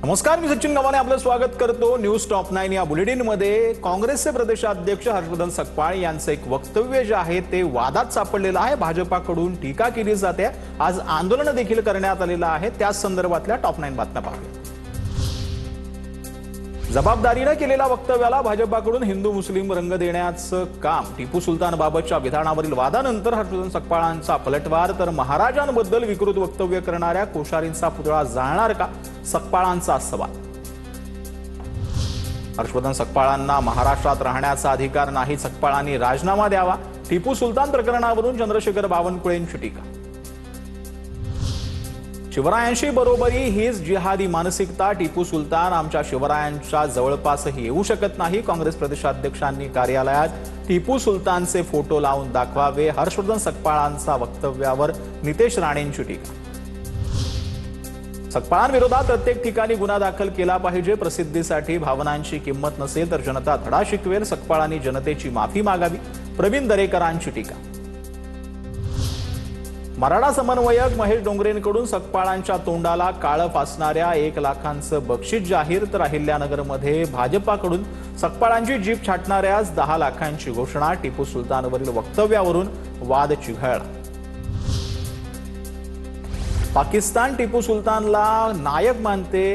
नमस्कार, मी सचिन गव्हाणे आपलं स्वागत करतो न्यूज टॉप 9 या बुलेटिन मध्ये। काँग्रेसचे प्रदेशाध्यक्ष हर्षवर्धन सकपाळ यांचं एक वक्तव्य जे आहे ते वादात सापडलेलं आहे। भाजपाकडून टीका केली जाते। आज आंदोलन देखील करण्यात आलेलं आहे। त्याच संदर्भातल्या टॉप 9 बातम्या पाहूया। जबाबदारीने केलेल्या वक्तव्याला भाजपाकडून हिंदू मुस्लिम रंग देण्याचं काम। टिपू सुलतान बाबतच्या विधानावरील वादानंतर हर्षवर्धन सकपाळांचा पलटवार। तर महाराजांबद्दल विकृत वक्तव्य करणाऱ्या कोश्यारींचा पुतळा जाळणार का, सकपाळांचा सवाल। हर्षवर्धन सकपाळांना महाराष्ट्रात राहण्याचा अधिकार नाही, सकपाळांनी राजीनामा द्यावा। टिपू सुलतान प्रकरणावरून चंद्रशेखर बावनकुळेंची टीका। शिवरायांशी बरोबरी हीच जिहादी मानसिकता। टिपू सुलतान आमच्या शिवरायांच्या जवळपासही येऊ शकत नाही। काँग्रेस प्रदेशाध्यक्षांनी कार्यालयात टिपू सुलतानचे फोटो लावून दाखवावे। हर्षवर्धन सकपाळांचा वक्तव्यावर नितेश राणेंची टीका। सकपाळांविरोधात प्रत्येक ठिकाणी गुन्हा दाखल केला पाहिजे। प्रसिद्धीसाठी भावनांची किंमत नसेल तर जनता धडा शिकवेल। सकपाळांनी जनतेची माफी मागावी। प्रवीण दरेकरांची टीका। मराठा समन्वयक महेश डोंगरेंकडून सकपाळांच्या तोंडाला काळं फासणाऱ्या 1 लाखांचं बक्षीस जाहीर। तर अहिल्यानगरमध्ये भाजपाकडून सकपाळांची जीप छाटणाऱ्यास 10 लाखांची घोषणा। टिपू सुलतानवरील वक्तव्यावरून वाद चिघळला। पाकिस्तान टिपू सुलतानला नायक मानते।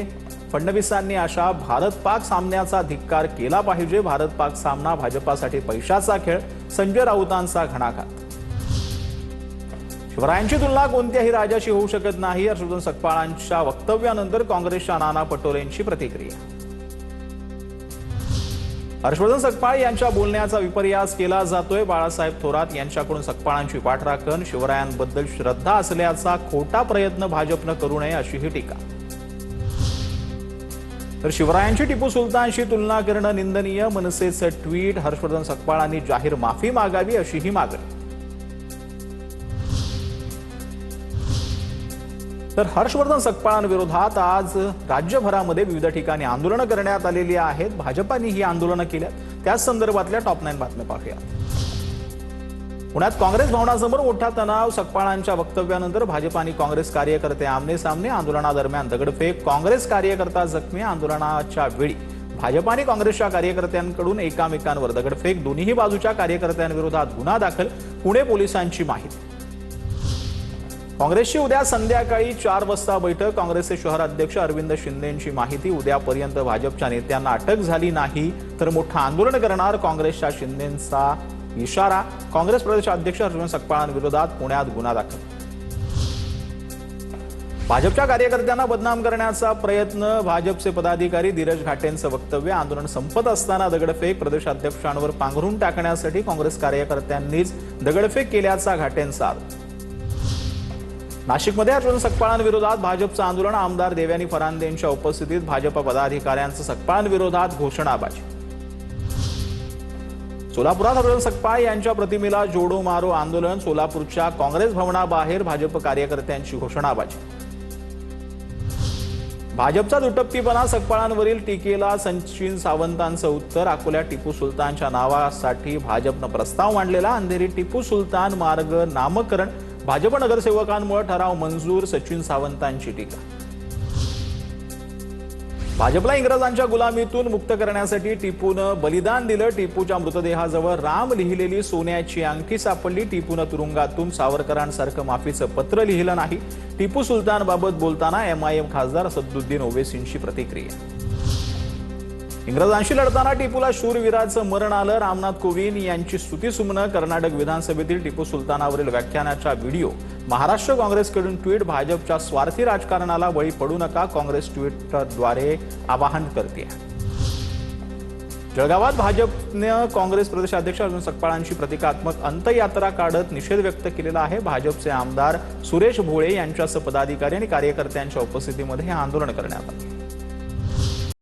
फडणवीसांनी अशा भारत-पाक सामन्याचा धिक्कार केला पाहिजे। भारत-पाक सामना भाजपासाठी पैशाचा खेळ। संजय राऊतांचा घणाघात। शिवरायांची तुलना कोणत्याही राजाशी होऊ शकत नाही। हर्षवर्धन सकपाळांच्या वक्तव्यानंतर काँग्रेसच्या नाना पटोलेंची प्रतिक्रिया। हर्षवर्धन सकपाळ यांच्या बोलण्याचा विपर्यास केला जातोय। बाळासाहेब थोरात यांच्याकडून सकपाळांची पाठराखण। शिवरायांबद्दल श्रद्धा असल्याचा खोटा प्रयत्न भाजपनं करू नये अशीही टीका। तर शिवरायांची टिपू सुलतानशी तुलना करणं निंदनीय। मनसेचं ट्विट। हर्षवर्धन सकपाळांनी जाहीर माफी मागावी अशीही मागणी। तर हर्षवर्धन सकपाळांविरोधात आज राज्यभरामध्ये विविध ठिकाणी आंदोलनं करण्यात आलेली आहेत। भाजपाने ही आंदोलनं केल्यात। त्याच संदर्भातल्या टॉप 9 बातम्या पाहूया। पुण्यात काँग्रेस भवनासमोर मोठा तणाव। सकपाळांच्या वक्तव्यानंतर भाजप आणि काँग्रेस कार्यकर्ते आमने सामने। आंदोलनादरम्यान दगडफेक। काँग्रेस कार्यकर्ता जखमी। आंदोलनाच्या वेळी भाजप आणि काँग्रेसच्या कार्यकर्त्यांकडून एकामेकांवर दगडफेक। दोन्ही बाजूच्या कार्यकर्त्यांविरोधात गुन्हा दाखल। पुणे पोलिसांची माहिती। काँग्रेसची उद्या संध्याकाळी 4 वाजता बैठक। काँग्रेसचे शहर अध्यक्ष अरविंद शिंदेंची माहिती। उद्यापर्यंत भाजपच्या नेत्यांना अटक झाली नाही तर मोठं आंदोलन करणार। काँग्रेसच्या शिंदेंचा इशारा। काँग्रेस प्रदेशाध्यक्ष हर्षवर्धन सकपाळांविरोधात पुण्यात गुन्हा दाखल। भाजपच्या कार्यकर्त्यांना बदनाम करण्याचा प्रयत्न। भाजपचे पदाधिकारी धीरज घाटेंचं वक्तव्य। आंदोलन संपत असताना दगडफेक। प्रदेशाध्यक्षांवर पांघरून टाकण्यासाठी काँग्रेस कार्यकर्त्यांनीच दगडफेक केल्याचा घाटेंचा आरोप। नाशिकमध्ये हर्षवर्धन सकपाळांविरोधात भाजपचं आंदोलन। आमदार देवयानी फरांदेंच्या उपस्थितीत भाजप पदाधिकाऱ्यांचं सकपाळांविरोधात घोषणाबाजी। सोलापुरात हर्षवर्धन सकपाळ यांच्या प्रतिमेला जोडो मारो आंदोलन। सोलापूरच्या काँग्रेस भवनाबाहेर भाजप कार्यकर्त्यांची घोषणाबाजी। भाजपचा दुटप्पीपणा। सकपाळांवरील टीकेला सचिन सावंतांचं उत्तर। अकोल्यात टिपू सुलतानच्या नावासाठी भाजपनं प्रस्ताव मांडलेला। अंधेरी टिपू सुलतान मार्ग नामकरण। भाजप नगरसेवकांमुळे ठराव मंजूर। सचिन सावंतांची टीका। भाजपला इंग्रजांच्या गुलामीतून मुक्त करण्यासाठी टिपूनं बलिदान दिलं। टिपूच्या मृतदेहाजवळ राम लिहिलेली सोन्याची अंगठी सापडली। टिपूनं तुरुंगातून सावरकरांसारखं माफीचं पत्र लिहिलं नाही। टिपू सुलतानबाबत बोलताना MIM खासदार असदुद्दीन ओवैसींची प्रतिक्रिया। इंग्रजांशी लढताना टिपूला शूरवीराचं मरण आलं। रामनाथ कोविंद यांची स्तुतीसुमनं। कर्नाटक विधानसभेतील टिपू सुलतानावरील व्याख्यानाचा व्हिडिओ। महाराष्ट्र काँग्रेसकडून ट्विट। भाजपच्या स्वार्थी राजकारणाला बळी पडू नका, काँग्रेस ट्विटरद्वारे आवाहन करते। जळगावात भाजपने काँग्रेस प्रदेशाध्यक्ष हर्षवर्धन सकपाळांची प्रतिकात्मक अंत्ययात्रा काढत निषेध व्यक्त केलेला आहे। भाजपचे आमदार सुरेश भोळे यांच्यासह पदाधिकारी आणि कार्यकर्त्यांच्या उपस्थितीमध्ये हे आंदोलन करण्यात आले।